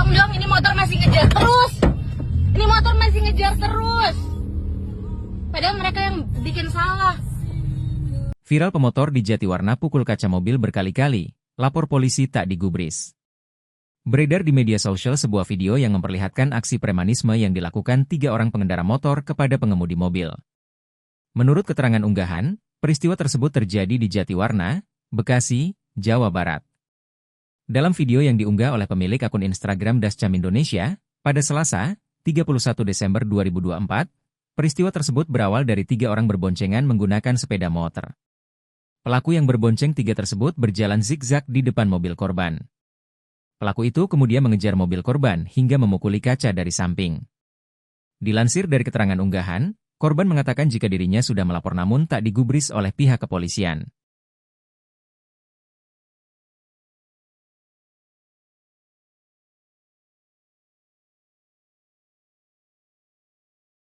Tolong dong, ini motor masih ngejar terus. Ini motor masih ngejar terus. Padahal mereka yang bikin salah. Viral pemotor di Jatiwarna pukul kaca mobil berkali-kali, lapor polisi tak digubris. Beredar di media sosial sebuah video yang memperlihatkan aksi premanisme yang dilakukan 3 orang pengendara motor kepada pengemudi mobil. Menurut keterangan unggahan, peristiwa tersebut terjadi di Jatiwarna, Bekasi, Jawa Barat. Dalam video yang diunggah oleh pemilik akun Instagram Dascam Indonesia, pada Selasa, 31 Desember 2024, peristiwa tersebut berawal dari 3 orang berboncengan menggunakan sepeda motor. Pelaku yang berbonceng 3 tersebut berjalan zigzag di depan mobil korban. Pelaku itu kemudian mengejar mobil korban hingga memukuli kaca dari samping. Dilansir dari keterangan unggahan, korban mengatakan jika dirinya sudah melapor namun tak digubris oleh pihak kepolisian.